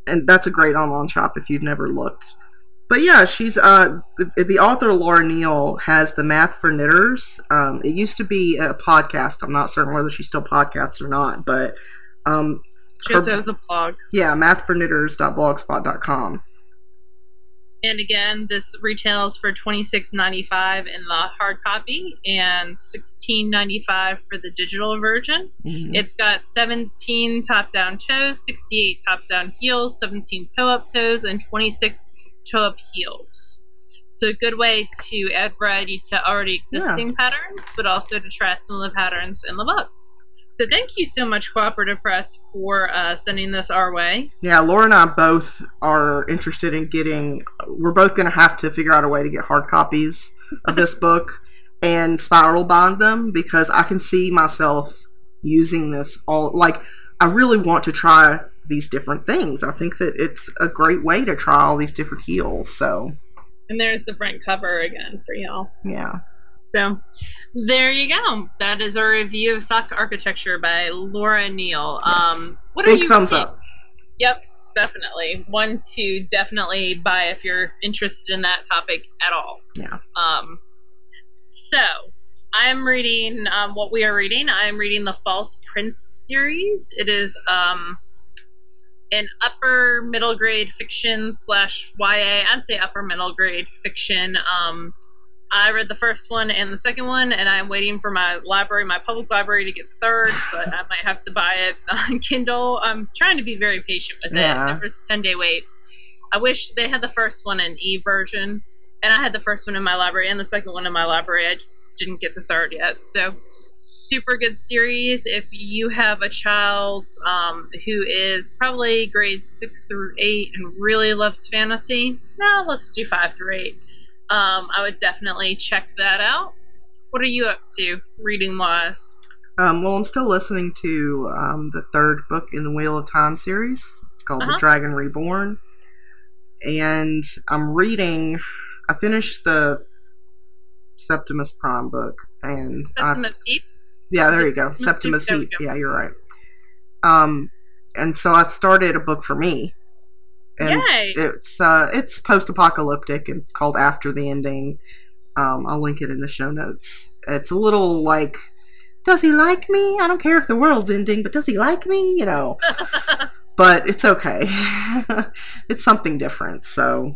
And that's a great online shop if you've never looked. But yeah, she's the author Laura Neel has the Math for Knitters. It used to be a podcast. I'm not certain whether she still podcasts or not, but just as a blog. Yeah, mathforknitters.blogspot.com. And again, this retails for $26.95 in the hard copy and $16.95 for the digital version. Mm-hmm. It's got 17 top-down toes, 68 top-down heels, 17 toe-up toes, and 26 toe-up heels. So a good way to add variety to already existing patterns, but also to try some of the patterns in the book. So thank you so much, Cooperative Press, for sending this our way. Yeah, Laura and I both are interested in getting... We're both going to have to figure out a way to get hard copies of this book and spiral bind them, because I can see myself using this all... Like, I really want to try these different things. I think that it's a great way to try all these different heels, so... And there's the front cover again for y'all. Yeah. So... there you go. That is a review of Sock Architecture by Laura Neel. Yes. What Big are you thumbs thinking? up. Yep, definitely. One to definitely buy if you're interested in that topic at all. Yeah. So, I'm reading what we are reading. I'm reading the False Prince series. It is an upper middle grade fiction / YA. I'd say upper middle grade fiction. I read the first one and the second one, and I'm waiting for my public library to get the third, but I might have to buy it on Kindle. I'm trying to be very patient with it. There's a 10-day wait. I wish they had the first one in e-version, and I had the first one in my library and the second one in my library. I didn't get the third yet. So, super good series. If you have a child who is probably grades 6 through 8 and really loves fantasy, let's do 5 through 8. I would definitely check that out. What are you up to, reading-wise? Well, I'm still listening to the third book in the Wheel of Time series. It's called The Dragon Reborn. And I'm reading... I finished the Septimus Prime book. And Septimus Heap? Yeah, there you go. Septimus Heap. Yeah, you're right. And so I started a book for me. And yay! It's post-apocalyptic, and it's called After the Ending. I'll link it in the show notes. It's a little like, does he like me? I don't care if the world's ending, but does he like me? You know. But it's okay. It's something different, so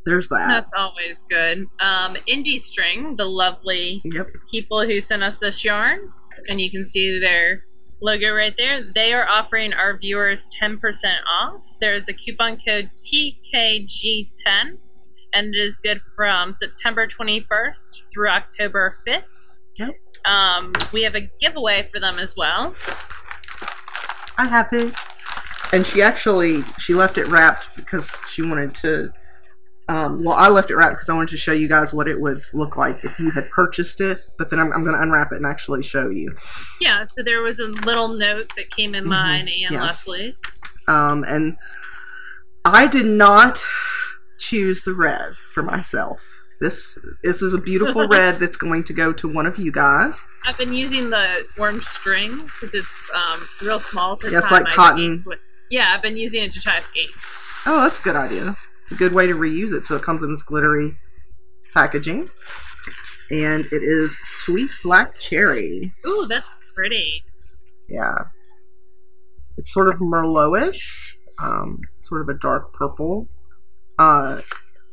there's that. That's always good. Indie String, the lovely people who sent us this yarn, and you can see their logo right there. They are offering our viewers 10% off. There's a coupon code TKG10, and it is good from September 21st through October 5th. Yep. We have a giveaway for them as well. I have it. And she left it wrapped because she wanted to Well, I left it wrapped because I wanted to show you guys what it would look like if you had purchased it. But then I'm going to unwrap it and actually show you. Yeah, so there was a little note that came in mine and Leslie's. And I did not choose the red for myself. This is a beautiful red that's going to go to one of you guys. I've been using the orange string because it's real small. Yeah, it's like cotton. Yeah, I've been using it to tie skates. Oh, that's a good idea. It's a good way to reuse it. So it comes in this glittery packaging. And it is Sweet Black Cherry. Ooh, that's pretty. Yeah. It's sort of Merlot-ish. Sort of a dark purple.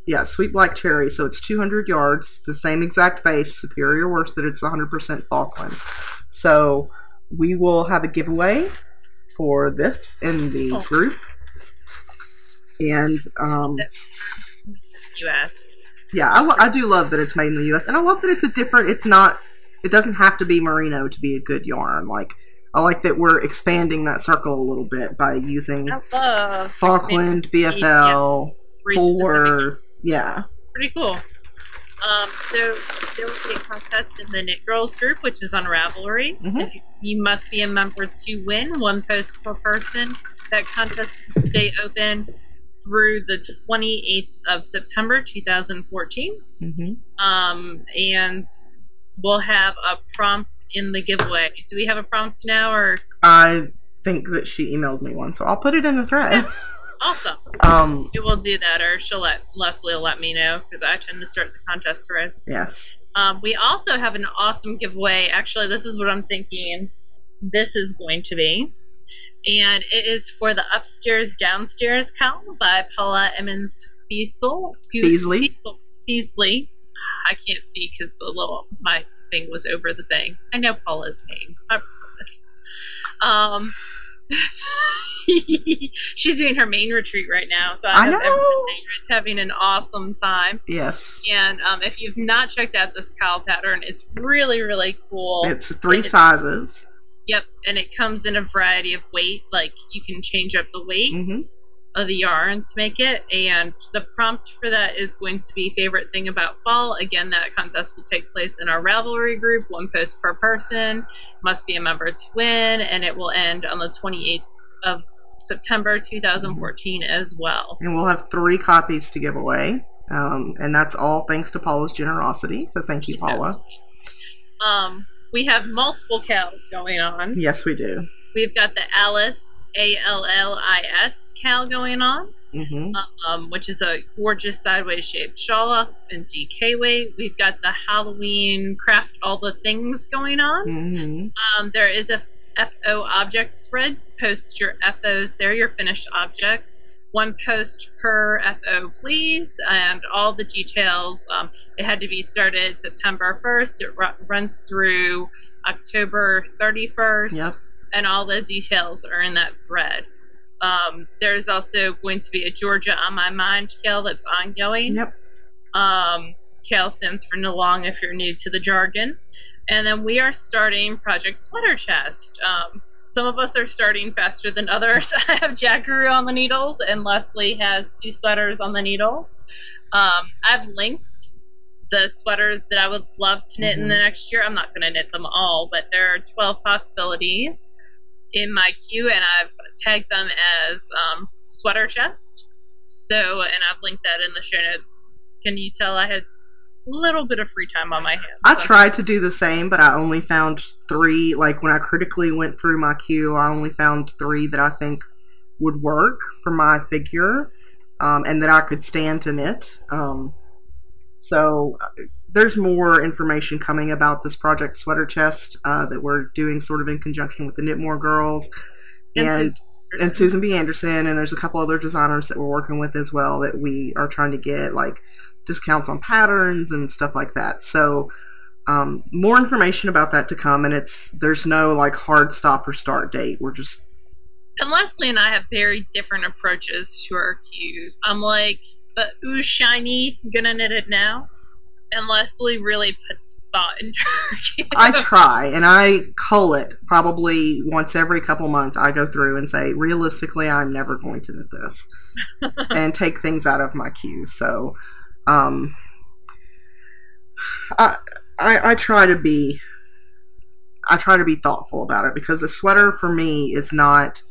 Yeah, Sweet Black Cherry. So it's 200 yards. The same exact base. Superior worsted. It's 100% Falkland. So we will have a giveaway for this in the group. And U.S. Yeah, I do love that it's made in the U.S. And I love that it's a different. It doesn't have to be merino to be a good yarn. Like, I like that we're expanding that circle a little bit by using Falkland, BFL, Polworth. Yeah, pretty cool. So there will be a contest in the TheKnitGirlls group, which is on Ravelry. You must be a member to win. 1 post per person. That contest will stay open through the 28th of September 2014. And we'll have a prompt in the giveaway. Do we have a prompt now, or? I think that she emailed me one, so I'll put it in the thread. Awesome. We will do that, or Leslie will let me know, because I tend to start the contest threads. Yes. We also have an awesome giveaway. Actually, this is what I'm thinking this is going to be. And it is for the Upstairs Downstairs cowl by Paula Emmons Peasley. I can't see because my thing was over the thing. I know Paula's name. I promise. She's doing her main retreat right now, so I know everyone's having an awesome time. Yes. And if you've not checked out this cowl pattern, it's really, really cool. It's 3 sizes. Yep, and it comes in a variety of weight. Like, you can change up the weight of the yarn to make it. And the prompt for that is going to be favorite thing about fall. Again, that contest will take place in our Ravelry group, 1 post per person. Must be a member to win, and it will end on the 28th of September 2014 as well. And we'll have 3 copies to give away. And that's all thanks to Paula's generosity. So thank you, Paula. We have multiple cows going on. Yes, we do. We've got the Alice, Allis cow going on, which is a gorgeous sideways shaped shawl in DK weight. We've got the Halloween craft all the things going on. There is a FO objects thread. Post your FOs there, your finished objects. 1 post per FO, please, and all the details. It had to be started September 1st. It runs through October 31st. Yep. And all the details are in that thread. There's also going to be a Georgia on My Mind kale that's ongoing. Yep. Kale stands for Nalong if you're new to the jargon. And then we are starting Project Sweater Chest. Some of us are starting faster than others. I have Jackaroo on the needles, and Leslie has 2 sweaters on the needles. I've linked the sweaters that I would love to knit in the next year. I'm not going to knit them all, but there are 12 possibilities in my queue, and I've tagged them as Sweater Chest. So, and I've linked that in the show notes. Can you tell I had little bit of free time on my hands? I tried to do the same, but I only found 3. Like, when I critically went through my queue, I only found 3 that I think would work for my figure, and that I could stand to knit. So there's more information coming about this Project Sweater Chest that we're doing sort of in conjunction with the Knitmore Girls and Susan B. Anderson, and there's a couple other designers that we're working with as well that we are trying to get, like, discounts on patterns and stuff like that. So more information about that to come, and there's no like hard stop or start date. We're just, and Leslie and I have very different approaches to our cues. I'm like, but ooh, shiny, gonna knit it now. And Leslie really puts thought into it. I try, and I cull it probably once every couple months. I go through and say, realistically, I'm never going to knit this, and take things out of my queue. So, I try to be thoughtful about it, because a sweater for me is not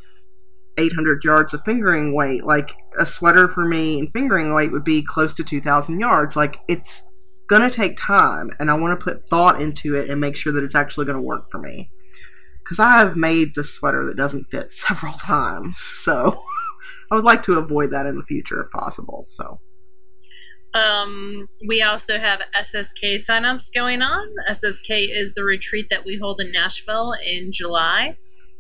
800 yards of fingering weight. Like, a sweater for me in fingering weight would be close to 2,000 yards. Like, it's gonna take time, and I want to put thought into it and make sure that it's actually going to work for me, because I have made this sweater that doesn't fit several times, so I would like to avoid that in the future if possible. So we also have SSK signups going on. SSK is the retreat that we hold in Nashville in July.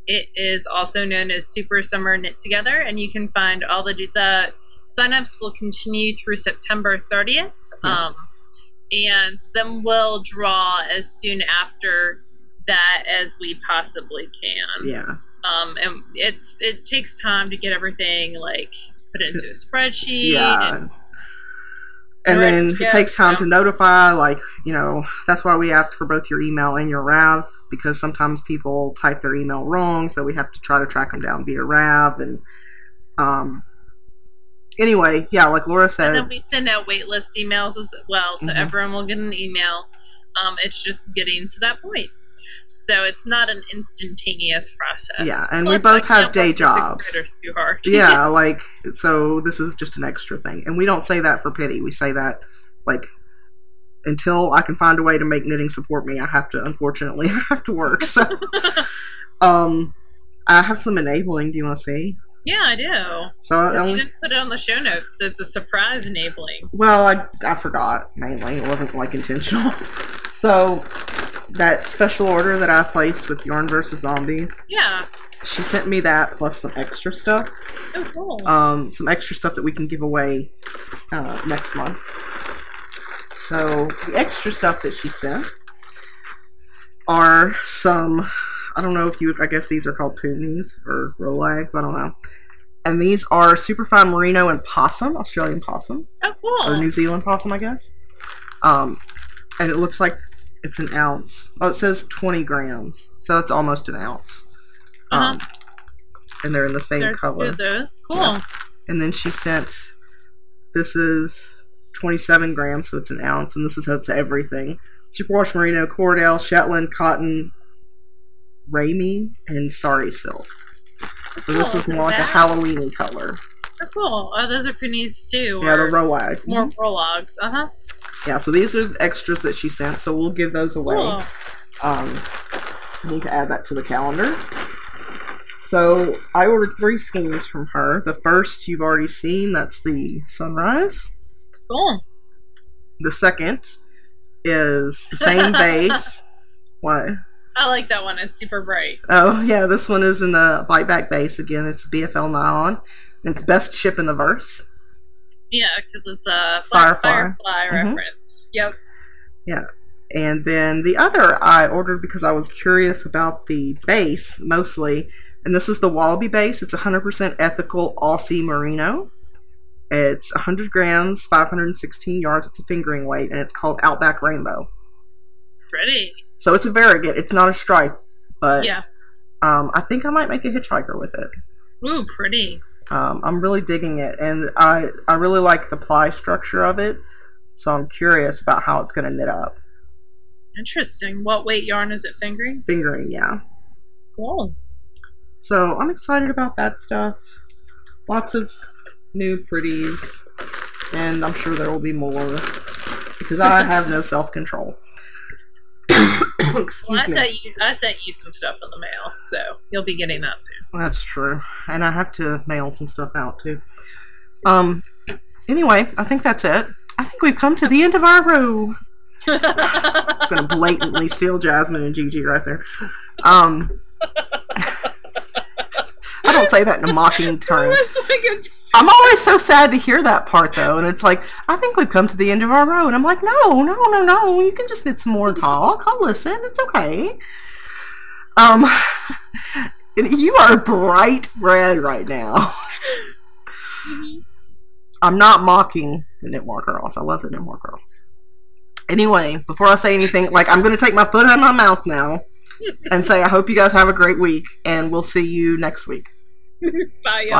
It is also known as Super Summer Knit Together, and you can find all the signups will continue through September 30th. And then we'll draw as soon after that as we possibly can. Yeah. And it takes time to get everything like put into a spreadsheet. Yeah. And then it takes time to notify, like, you know, that's why we ask for both your email and your RAV, because sometimes people type their email wrong, so we have to try to track them down via RAV. And anyway, yeah, like Laura said. And then we send out waitlist emails as well, so everyone will get an email. It's just getting to that point. So it's not an instantaneous process. Yeah, and we both have day jobs. Too hard. Yeah, like, so this is just an extra thing. And we don't say that for pity. We say that, like, until I can find a way to make knitting support me, unfortunately, I have to work. So, I have some enabling. Do you want to see? Yeah, I do. So you didn't put it on the show notes, so it's a surprise enabling. Well, I forgot, mainly. It wasn't, like, intentional. So, that special order that I placed with Yarn vs. Zombies. Yeah. She sent me that plus some extra stuff. Oh, cool. Some extra stuff that we can give away next month. So, the extra stuff that she sent are some, I don't know if I guess these are called punies or rolags, I don't know. And these are superfine merino and possum, Australian possum. Oh, cool. Or New Zealand possum, I guess. And it looks like it's an ounce. Oh, it says 20 grams. So it's almost an ounce. And they're in the same color. Those. Cool. Yeah. And then she sent, this is 27 grams, so it's an ounce. And this has everything. Superwash merino, Cordell, Shetland, cotton, Rami, and sari silk. So this is more like a Halloween-y color. Oh, cool. Oh, those are punies too. Yeah, the rolags. More rolags. Yeah, so these are the extras that she sent, so we'll give those away. Cool. Need to add that to the calendar. So I ordered 3 skeins from her. The first you've already seen, that's the sunrise. Cool. The second is the same base. What? I like that one. It's super bright. Oh, yeah, this one is in the bite back base again. It's BFL nylon. And it's best ship in the verse. Yeah, because it's a Firefly reference. Yep. Yeah. And then the other I ordered because I was curious about the base, mostly. And this is the Wallaby base. It's 100% ethical Aussie merino. It's 100 grams, 516 yards. It's a fingering weight, and it's called Outback Rainbow. Pretty. So it's a variegated. It's not a stripe, but yeah. I think I might make a hitchhiker with it. Ooh, pretty. I'm really digging it, and I really like the ply structure of it, so I'm curious about how it's going to knit up. Interesting. What weight yarn is it fingering? Fingering, yeah. Cool. So I'm excited about that stuff. Lots of new pretties, and I'm sure there will be more, because I have no self-control. Excuse me. I sent you some stuff in the mail, so you'll be getting that soon. That's true. And I have to mail some stuff out, too. Anyway, I think that's it. I think we've come to the end of our row. I'm going to blatantly steal Jasmine and Gigi right there. I don't say that in a mocking tone. I'm always so sad to hear that part, though, and it's like, I think we've come to the end of our row, and I'm like, no, you can just knit some more talk. I'll listen. It's okay. You are bright red right now. I'm not mocking the Knitmore Girls. I love the Knitmore Girls. Anyway, before I say anything, like, I'm going to take my foot out of my mouth now and say I hope you guys have a great week, and we'll see you next week. Bye, y'all. Bye.